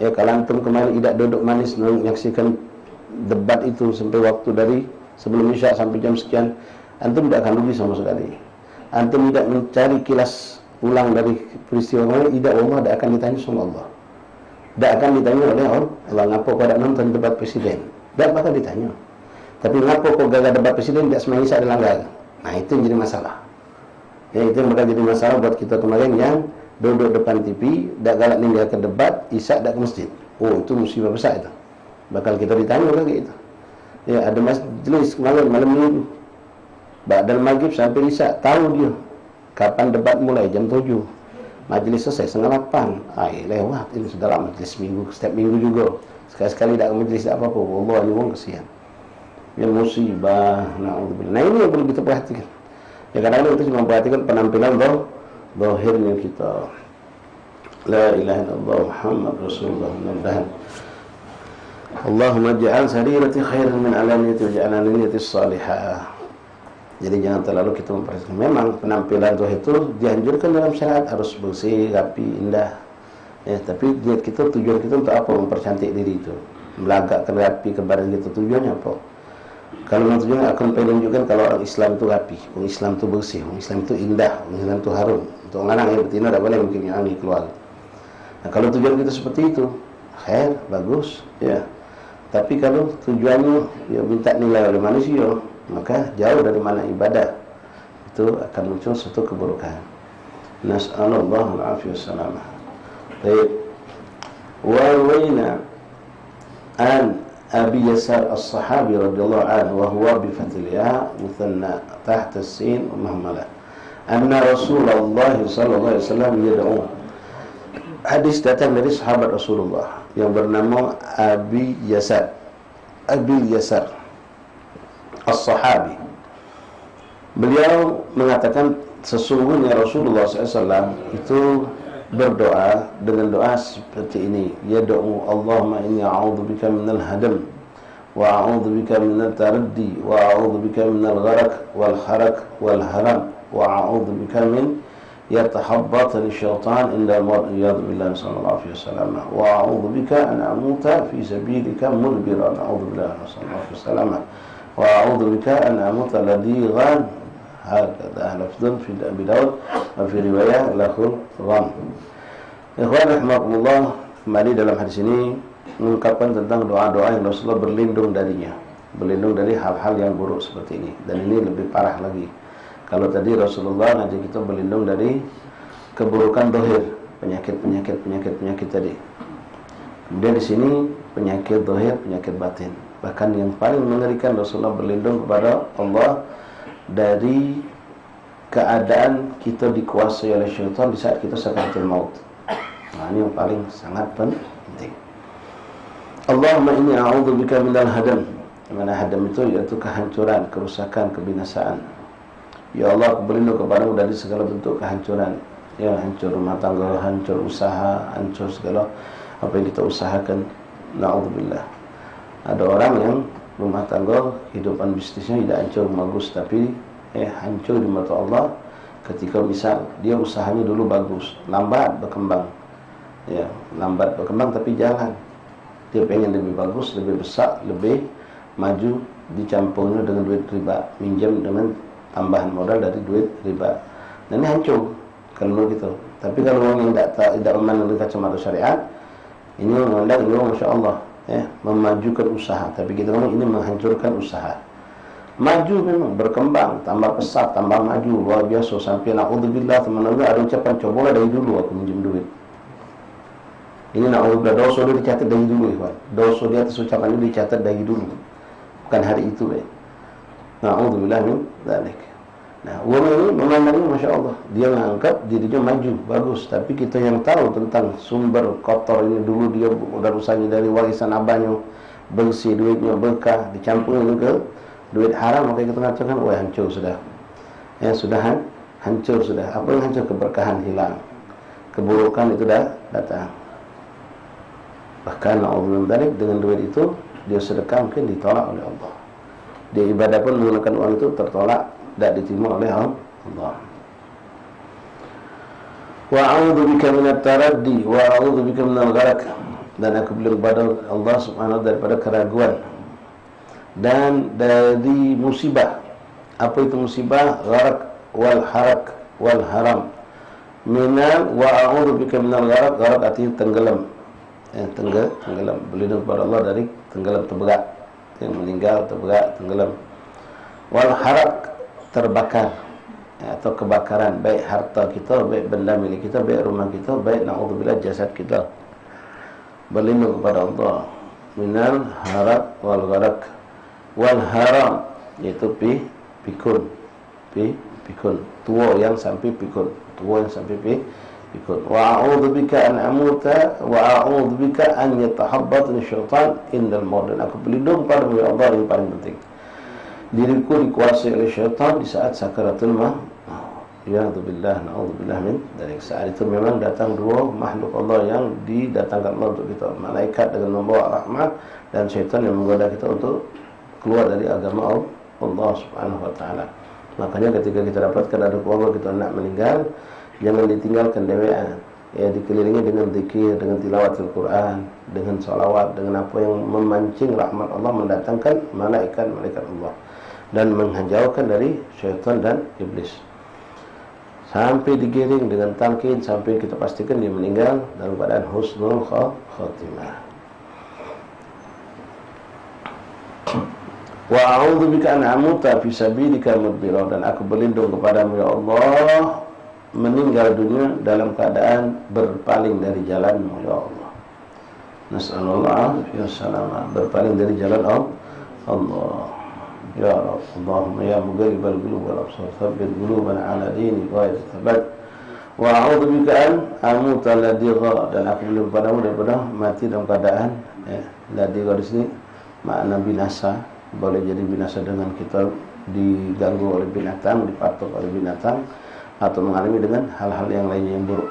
Ya kalau antum kemarin tidak duduk manis menyaksikan debat itu sampai waktu dari sebelum isya sampai jam sekian, antum tidak akan rugi sama sekali. Antum tidak mencari kilas ulang dari peristiwa kemarin, tidak, Allah tidak akan ditanya sama Allah. Tidak akan ditanya oleh Allah, ngapa kau tidak nonton debat presiden? Tidak bakal ditanya. Tapi ngapa kau gagal debat presiden tidak semua isya dilanggar? Nah, itu yang jadi masalah. Ya, itu yang bakal jadi masalah buat kita kemarin yang duduk depan TV, tidak galak meninggalkan debat, isya tidak ke masjid. Oh, itu musibah besar itu. Bakal kita ditanya lagi itu. Ya, ada majlis malam minggu, ba'dal maghrib sampai isya, tahu dia kapan debat mulai, jam 7. Majlis selesai setengah 8. Lewat, ini sudah lama majlis minggu, setiap minggu juga. Sekali-sekali tak majlis tak apa-apa. Allah ni pun kesian. Ya musibah, na'udzubillah. Nah, ini yang perlu kita perhatikan. Ya, kadang-kadang kita cuma perhatikan penampilan zahirnya kita. La ilaha illallah Muhammad Rasulullah. Mudah-mudahan Allahumma ja'al sarirati khairan min alaniyati wa ja'al alaniyati salihah. Jadi jangan terlalu kita memperhatikan. Memang penampilan zahir itu dianjurkan dalam syariat, harus bersih, rapi, indah. Ya, tapi niat kita, tujuan kita untuk apa? Mempercantik diri itu, melagakkan rapi ke badan kita. Tujuannya apa? Kalau tujuannya akan menunjukkan kalau orang Islam itu rapi, orang Islam itu bersih, orang Islam itu indah, orang Islam itu harum. Untuk orang yang betina tidak boleh mungkin yang angin keluar. Nah, kalau tujuan kita seperti itu, khair, bagus, ya. Tapi kalau tujuannya ya minta nilai oleh manusia, maka jauh dari mana ibadah, itu akan muncul suatu keburukan. Nas'alullah al-afiyah salamah. Baik. Warwayna an Abi Yasar as-Sahabi radhiyallahu anhu wa huwa bi fathil ya muthanna tahta as-sin wa mahmala anna Rasulullah sallallahu alaihi wasallam yad'u. Hadis datang dari sahabat Rasulullah yang bernama Abi Yasar As-Sahabi. Beliau mengatakan sesungguhnya Rasulullah SAW itu berdoa dengan doa seperti ini. Yad'u Allahumma inni a'udzubika minal hadam wa a'udzubika minal taraddi wa a'udzubika minal gharq wal kharaq wal haram wa a'udzubika min yatahabbatani syaitan inda al-mar'iyad billahi sallallahu alaihi wasallam wa a'udzubika an amuta fi sabilika mudbiran a'udzubillahi sallallahu alaihi wasallam wa a'udzubika an amuta ladighan hakadha lafdun fi Abi Daud wa fi riwayah lahul gham. Ikhwan rahimakumullah, kembali dalam hadis ini mengungkapkan tentang doa-doa yang Rasulullah berlindung darinya, berlindung dari hal-hal yang buruk seperti ini, dan ini lebih parah lagi. Kalau tadi Rasulullah ngajak kita berlindung dari keburukan dohir, penyakit tadi. Kemudian di sini penyakit dohir, penyakit batin. Bahkan yang paling mengerikan, Rasulullah berlindung kepada Allah dari keadaan kita dikuasai oleh syaitan di saat kita sakaratul maut. Nah, ini yang paling sangat penting. Allahumma inni a'udzubika minal hadam. Mana hadam itu yaitu kehancuran, kerusakan, kebinasaan. Ya Allah, aku berlindung kepadamu dari segala bentuk kehancuran. Ya, hancur rumah tangga, hancur usaha, hancur segala apa yang kita usahakan. Na'udzubillah. Ada orang yang rumah tangga, kehidupan bisnisnya tidak hancur bagus, tapi hancur di mata Allah ketika misal dia usahanya dulu bagus, lambat berkembang. Ya, lambat berkembang tapi jalan. dia pengen lebih bagus, lebih besar, lebih maju, dicampurnya dengan duit riba, minjam dengan tambahan modal dari duit riba. Dan ini hancur kalau gitu. Tapi kalau orang yang tidak memandang dengan kacamata syariat, ini memandang ini Masya Allah, ya, memajukan usaha. Tapi kita ngomong ini menghancurkan usaha. Maju memang, berkembang, tambah pesat, tambah maju, luar biasa. Sampai na'udzubillah, teman-teman ada ucapan, cobalah dari dulu aku minjem duit. Ini na'udzubillah, dosa dia dicatat dari dulu, ikhwan. Dosa dia atas ucapan itu dicatat dari dulu, bukan hari itu. Na'udzubillah min dzalik. Nah, orang ini memandangnya Masya Allah, dia menganggap dirinya maju, bagus. Tapi kita yang tahu tentang sumber kotor ini, dulu dia udah usahanya dari warisan abahnya, bersih, duitnya berkah, dicampurin ke duit haram, maka kita mengatakan, wah hancur sudah. Ya sudah hancur sudah. Apa yang hancur? Keberkahan hilang, keburukan itu dah datang. Bahkan na'udzubillah dzalik, dengan duit itu dia sedekah mungkin ditolak oleh Allah. Dia ibadah pun menggunakan uang itu tertolak, tidak diterima oleh Allah. Wa a'udzu bika minat taraddi wa a'udzu bika minal gharq. Dan aku berlindung kepada Allah Subhanahu wa taala daripada keraguan dan dari musibah. Apa itu musibah? Gharq wal harak wal haram. Minal wa a'udzu bika minal gharq. Gharq artinya tenggelam. Tenggelam. Berlindung kepada Allah dari tenggelam, terberat. Yang meninggal, terberat, tenggelam. Wal harak, terbakar, atau kebakaran, baik harta kita, baik benda milik kita, baik rumah kita, baik na'udzubillah jasad kita. Berlindung kepada Allah. Minal harak wal gharq wal haram, yaitu pikun. Tua yang sampai pikun. Wa a'udzubika an amuta wa a'udzubika an yatahabbatani syaitan indal maut. Dan aku berlindung padamu ya Allah, yang paling penting, diriku dikuasai oleh syaitan di saat sakaratul maut. Ya billah, na'udzubillah min dari saat itu memang datang dua makhluk Allah yang didatangkan Allah untuk kita, malaikat dengan membawa rahmat dan syaitan yang menggoda kita untuk keluar dari agama Allah Subhanahu wa taala. Makanya ketika kita dapatkan ada keluarga kita nak meninggal, jangan ditinggalkan dewean. Ya, dikelilingi dengan zikir, dengan tilawat Al-Quran, dengan salawat, dengan apa yang memancing rahmat Allah, mendatangkan malaikat Allah dan menghijaukan dari syaitan dan iblis. Sampai digiring dengan talqin sampai kita pastikan dia meninggal dalam keadaan husnul khatimah. Wa a'udzubika an amuta fi sabilika mudbira. Dan aku berlindung kepadamu ya Allah, meninggal dunia dalam keadaan berpaling dari jalanmu ya Allah. Nas'alullah ya salamah, berpaling dari jalan Allah. Ya Rabb, Allahumma ya muqallibal qulub wal absar, tsabbit qulubana ala dinik wa tsabat. Wa a'udzubika an amuta ladigha. Dan aku berlindung padamu daripada mati dalam keadaan ladigha di sini makna binasa. Boleh jadi binasa dengan kita diganggu oleh binatang, dipatok oleh binatang, atau mengalami dengan hal-hal yang lainnya yang buruk.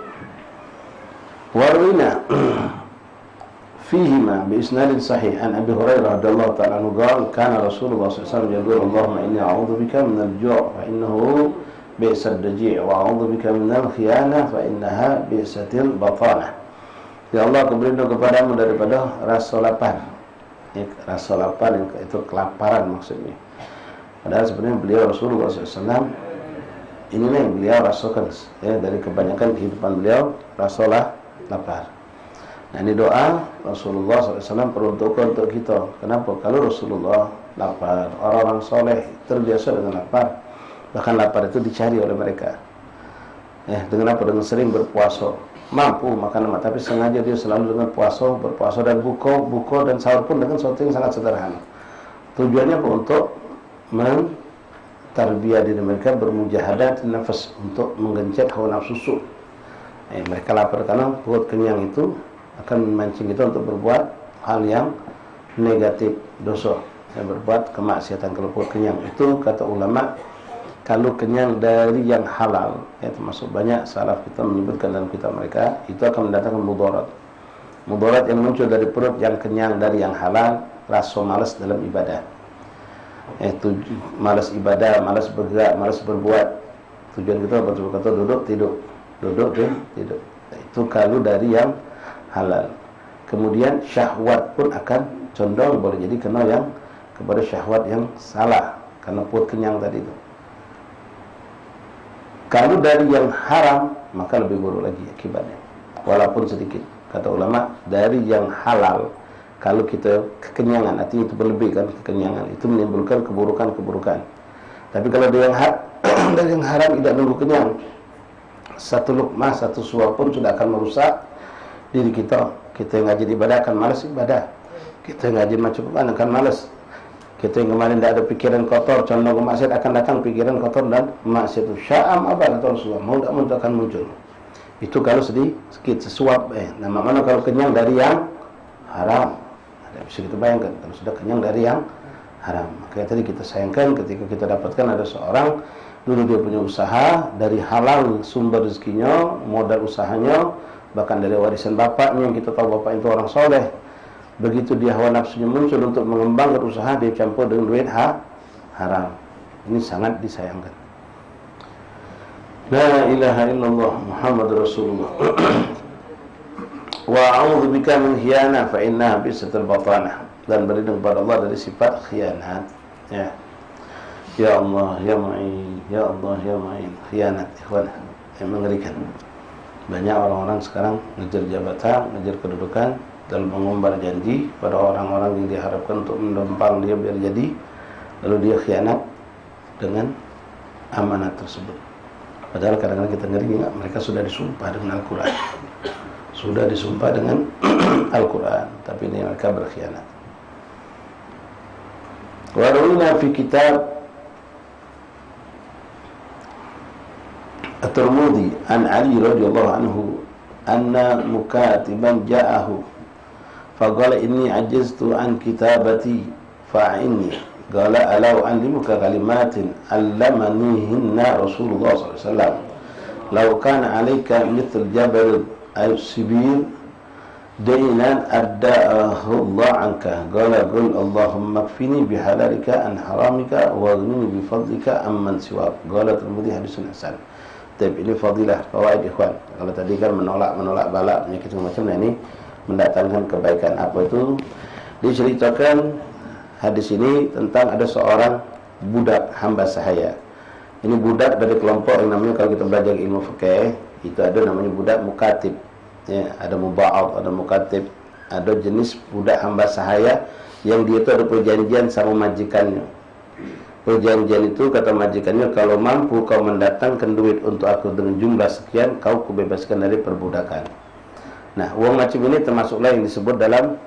Warwina fihima bi isnadin sahih an Abi Hurairah radhiyallahu ta'ala anhu qala kana Rasulullah sallallahu alaihi wasallam yaqulu Allahumma inni a'udzubika minal ju' fa innahu bi'sad daji' wa a'udzubika minal khiyanah fa innaha bi'satil batanah. Ya Allah, aku berlindung kepadamu daripada rasa lapar. Rasa lapar itu kelaparan maksudnya. Padahal sebenarnya beliau Rasulullah SAW inilah yang beliau rasakan ya, dari kebanyakan kehidupan beliau, rasa lapar. Nah, ini doa Rasulullah SAW peruntukan untuk kita. Kenapa? Kalau Rasulullah lapar, orang-orang soleh terbiasa dengan lapar. Bahkan lapar itu dicari oleh mereka. Dengan apa? Dengan sering berpuasa. Mampu makan lemak, tapi sengaja dia selalu dengan berpuasa dan buka dan sahur pun dengan sesuatu yang sangat sederhana. Tujuannya apa? Untuk tarbiyah diri mereka, bermujahadah nafas, untuk menggencet hawa nafsu. Mereka lapar karena perut kenyang itu akan memancing kita untuk berbuat hal yang negatif, dosa, berbuat kemaksiatan kalau perut kenyang. Itu kata ulama, kalau kenyang dari yang halal, termasuk banyak salaf kita menyebutkan dalam kitab mereka, itu akan mendatangkan mudarat. Mudarat yang muncul dari perut yang kenyang dari yang halal, rasa malas dalam ibadah. Malas ibadah, malas bergerak, malas berbuat. Tujuan kita betul kata duduk tidur. Itu kalau dari yang halal. kemudian syahwat pun akan condong boleh jadi kena yang kepada syahwat yang salah karena perut kenyang tadi itu. Kalau dari yang haram maka lebih buruk lagi akibatnya, walaupun sedikit. Kata ulama, dari yang halal kalau kita kekenyangan, artinya itu berlebih kan, kekenyangan itu menimbulkan keburukan-keburukan. Tapi kalau dari yang haram tidak nunggu kenyang, satu lukmah, satu suap pun sudah akan merusak diri kita. Kita yang ngajin ibadah akan malas ibadah, kita yang ngajin macam mana akan malas. Kita yang kemarin tidak ada pikiran kotor, condong ke maksiat, akan datang pikiran kotor dan maksiat itu. Sya'am apa kata Rasulullah, mau tak mau itu akan muncul. Itu kalau sedikit sesuap. Nah, mana kalau kenyang dari yang haram? Ada bisa kita bayangkan kalau sudah kenyang dari yang haram. Makanya tadi kita sayangkan ketika kita dapatkan ada seorang dulu dia punya usaha dari halal sumber rezekinya, modal usahanya, bahkan dari warisan bapaknya yang kita tahu bapak itu orang soleh. Begitu dia hawa nafsunya muncul untuk mengembangkan usaha, dia campur dengan duit haram. Ini sangat disayangkan. La ilaha illallah Muhammad Rasulullah. Wa a'udzu bika min khiyanah fa innaha bisatul batanah. Dan berlindung kepada Allah dari sifat khianat. Ya Allah, ya Mu'in, ya Allah, ya Mu'in. Khianat, ikhwan, yang mengerikan. Banyak orang-orang sekarang ngejar jabatan, ngejar kedudukan, dalam mengumbar janji pada orang-orang yang diharapkan untuk menempang dia biar jadi, lalu dia khianat dengan amanat tersebut. Padahal kadang-kadang kita ngeri enggak, mereka sudah disumpah dengan Al-Quran, sudah disumpah dengan Al-Quran, tapi ini mereka berkhianat. Warawina fi kitab At-Tirmidzi an Ali radhiyallahu anhu anna mukatiban ja'ahu faqala inni ajaztu an kitabati fa'inni qala alau anlimuka kalimatin allamanihinna Rasulullah sallallahu alaihi wasallam law kana 'alaika mithl jabal al-sibir dainan adda'ahu Allah anka qala qul Allahumma kfini bihalalika an haramika wa aghnini bifadlika amman siwak. Qala Tirmidzi hadisun hasan. Tapi ini fadilah fawaid ikhwan. Kalau tadi kan menolak bala penyakit macam ini mendatangkan kebaikan. Apa itu? Diceritakan hadis ini tentang ada seorang budak hamba sahaya. Ini budak dari kelompok yang namanya, kalau kita belajar ilmu fikih, itu ada namanya budak mukatib. Ya, ada muba'ad, ada mukatib, ada jenis budak hamba sahaya yang dia itu ada perjanjian sama majikannya. Perjanjian itu kata majikannya, kalau mampu kau mendatangkan duit untuk aku dengan jumlah sekian, kau kubebaskan dari perbudakan. Nah, uang macam ini termasuklah yang disebut dalam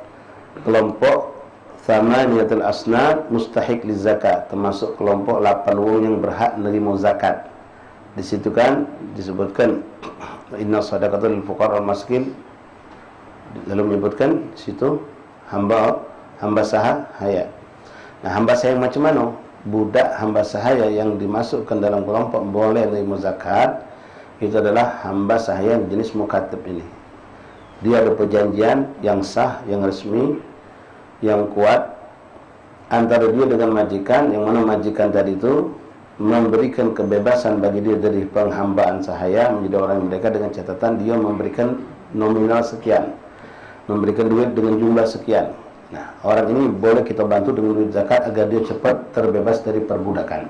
kelompok thamaniyatul asnad mustahik li zakat, termasuk kelompok 8 uang yang berhak menerima zakat. Di situ kan disebutkan inna shadaqatul lil fuqara wal masakin, lalu menyebutkan di situ hamba sahaya. Nah, hamba sahaya macam mana? Budak hamba sahaya yang dimasukkan dalam kelompok boleh menerima zakat itu adalah hamba sahaya jenis mukatib ini. Dia ada perjanjian yang sah, yang resmi, yang kuat antara dia dengan majikan, yang mana majikan tadi itu memberikan kebebasan bagi dia dari penghambaan sahaya menjadi orang yang merdeka dengan catatan dia memberikan nominal sekian, memberikan duit dengan jumlah sekian. Nah, orang ini boleh kita bantu dengan duit zakat agar dia cepat terbebas dari perbudakan.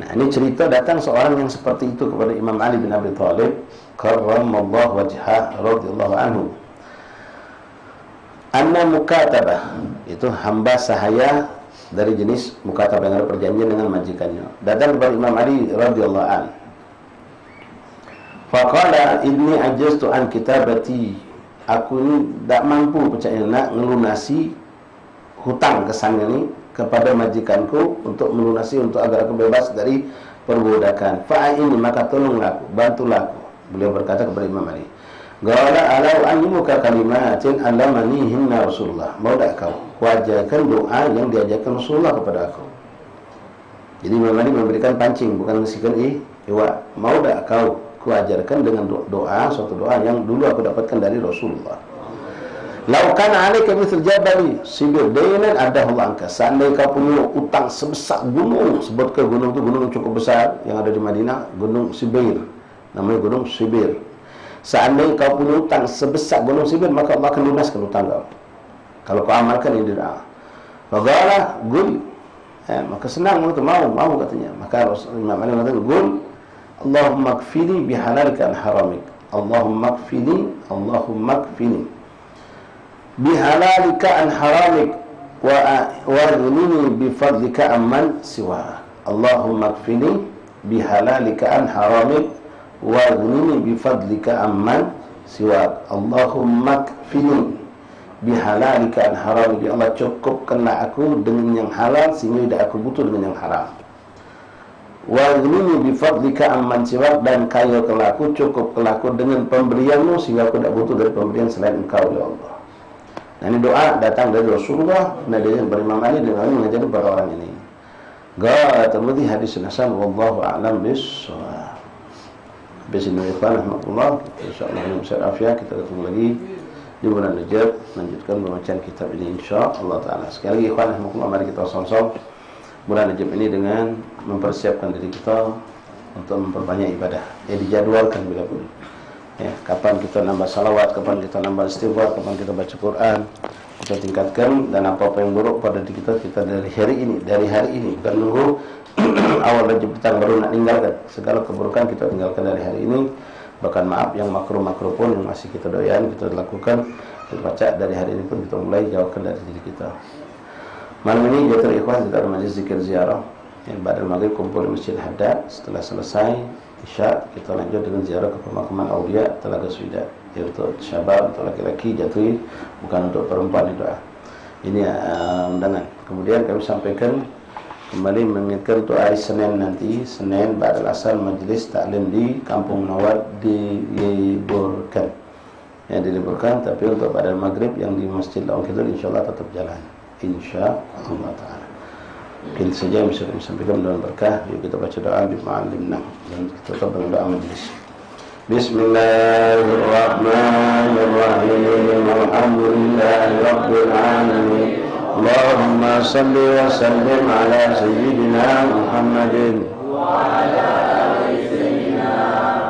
Nah, ini cerita datang seorang yang seperti itu kepada Imam Ali bin Abi Thalib karramallahu wajhah radhiyallahu anhu. Anna mukatabah, itu hamba sahaya dari jenis mukatabah yang ada perjanjian dengan majikannya. Datang kepada Imam Ali radhiyallahu anhu. Faqala inni ajaztu an kitabati, aku ini tak mampu percaya nak melunasi hutang kesannya ini kepada majikanku untuk melunasi untuk agar aku bebas dari perbudakan. Fa'ini, maka tolonglah aku, bantulah aku. Beliau berkata kepada Imam Ali, qala alau anlimuka kalimatin allamanihinna Rasulullah. Mau tak kau kuajarkan doa yang diajarkan Rasulullah kepada aku. Jadi Imam Ali memberikan pancing, bukan mengisikan iwa. Mau tak kau kuajarkan dengan doa, suatu doa yang dulu aku dapatkan dari Rasulullah. Lau kana 'alaika mithl jabali sibir dainan adahu anka. Seandainya kau punya utang sebesar gunung, sebutkan gunung itu gunung yang cukup besar yang ada di Madinah, Gunung Sibir. Namanya Gunung Sibir. Seandainya kau punya hutang sebesar gunung Sibir, maka Allah akan lunaskan hutang kau kalau kau amalkan ini doa. Faqala qul, maka senang untuk mau katanya. Maka Imam Ali mengatakan qul Allahumma kfini bihalalika an haramik. Allahumma kfini bihalalika an haramik wa aghnini bifadlika amman siwa. Allahumma kfini bihalalika an haramik wa aghnini bifadlika amman siwa. Allahumma kfini bihalalika an haramik. Ya Allah, cukupkanlah aku dengan yang halal sehingga tidak aku butuh dengan yang haram. Wa aghnini bifadlika amman siwa, dan kayakanlah aku, cukupkanlah aku dengan pemberianmu sehingga aku tidak butuh dari pemberian selain engkau ya Allah. Nah, ini doa datang dari Rasulullah, dari Imam Ali, dan Ali mengajari para orang ini. Tirmidzi hadis hasan, wallahu a'lam bis-shawab. Habis ini ikhwan rahmatullah, insyaallah ini bisa afiat, kita ketemu lagi di bulan Rajab, lanjutkan pembacaan kitab ini insyaallah taala. Sekali lagi ikhwan rahmatullah, mari kita sama-sama bulan Rajab ini dengan mempersiapkan diri kita untuk memperbanyak ibadah. Dijadwalkan bila pun. Ya, kapan kita nambah salawat, kapan kita nambah istighfar, kapan kita baca Quran, kita tingkatkan. Dan apa-apa yang buruk pada diri kita dari hari ini, bukan nunggu awal Rajab petang baru nak tinggalkan. Segala keburukan kita tinggalkan dari hari ini. Bahkan maaf yang makruh-makruh pun yang masih kita doyan, kita lakukan, kita baca dari hari ini pun kita mulai jauhkan dari diri kita. Malam ini jatuh ikhwan, kita ada majlis zikir ziarah yang pada maghrib kumpul di Masjid Haddad. Setelah selesai Isya, kita lanjut dengan ziarah ke pemakaman Aulia Telaga Suida, yaitu syabab, untuk laki-laki jatuhi, bukan untuk perempuan itu. Ini undangan. Kemudian kami sampaikan kembali mengingatkan untuk hari Senin nanti, Senin ba'dal asar, majlis taklim di Kampung Nawad diliburkan. Ya, diliburkan, tapi untuk pada maghrib yang di Masjid Lawang Kidul insyaallah tetap jalan. Insyaallah taala. Mungkin saja yang bisa kami sampaikan dalam berkah. Yuk kita baca doa bi'ma'alimna dan kita tutup dengan doa majlis. Bismillahirrahmanirrahim. Alhamdulillahirabbil alamin. Allahumma salli wa sallim ala sayyidina Muhammadin wa ala ali sayyidina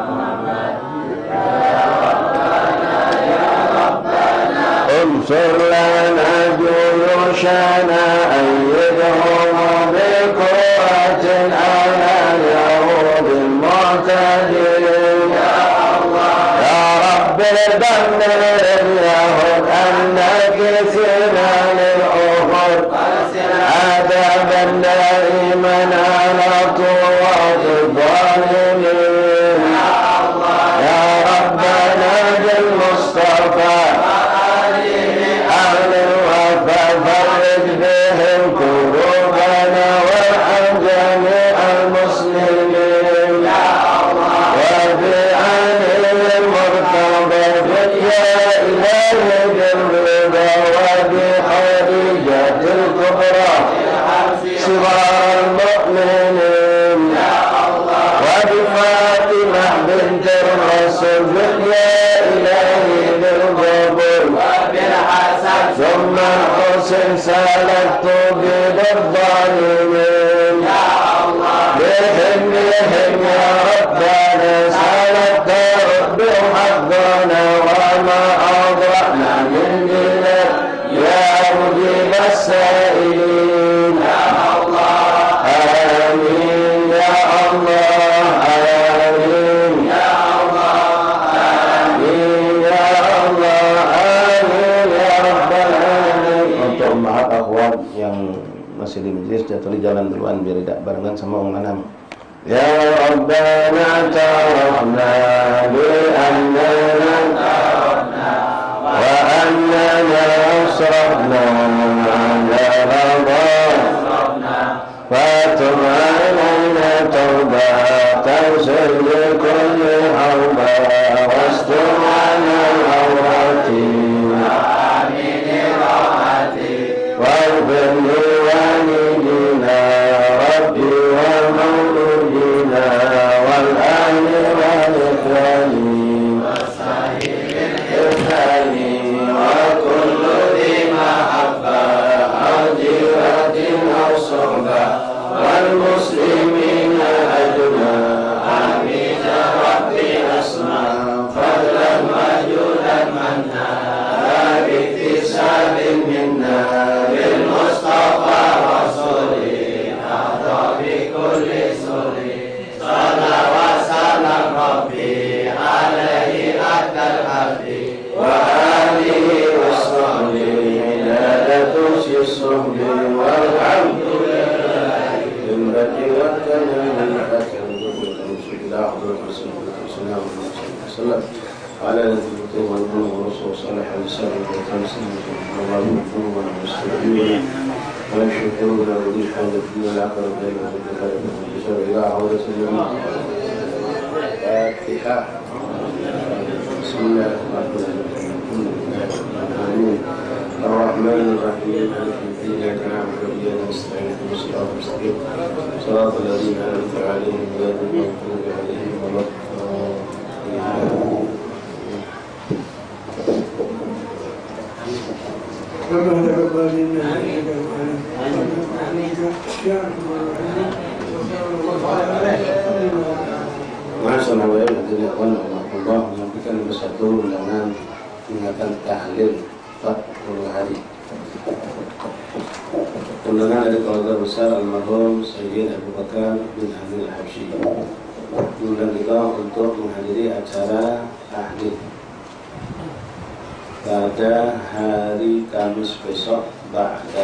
Muhammad. Ya Rabbana ya Rabbana unsur lana juyushana ayyidhum بقوة على اليهود المعتدين. يا الله يا رب دمر اليهود الناكثين للأخر عذابا دائما على طوات الظالمين. يا الله يا ربنا بالمصطفى أهل الوفا فرج بهم كروبنا وارحم جميع المسلمين. يا الله وبعلي المرتضى يا إلهي بالرضا وبخديجة الكبرى صغار المؤمنين. يا الله وبفاطمة بنت الرسول يا إلهي بالقبول وبالحسن ثم الحسن سالكت بيد الظالمين. يا الله بهم يا ربنا سالكت ربهم حظنا وما أضعنا من دينك يا مجيب السائلين. يا الله آمين يا الله آمين يا الله آمين يا الله آمين يا رب العالمين. Untuk maaf akhwat yang masih di majlis jatuh di jalan duluan biar tidak barengan sama orang lanang. Ya Rabbana ta'arafna bi'annana ta'arafna wa annana asrafna ala radha fatum alayna tawbatan kulli awba wastur ala al-awrati amin rahmati واغفر لوالدينا ربي ومولودينا والآل والإخوان والسائر الإخوان وكل ذي محبة وسلم وتمسنا الله يغفر المستقيم ويشكرون وذي حاجة الدنيا الآخرة بين الخير والشر إلى عودة اليوم الفاتحة بسم الله الرحمن الرحيم مالك الدين إياك نعبد وإياك نستعين اهدنا الصراط المستقيم صراط الذين أنعمت عليهم غير المغضوب عليهم ولا ربنا تقبل منا معاشر الحبايب الإخوان ورحمة الله وبركاته بسطور الأمام إنك تحليل فتح الحديث كلنا dari keluarga besar almarhum Sayyid Abu Bakar bin Hamid Al-Habsyi mengundang kita untuk menghadiri acara tahlil pada hari Kamis besok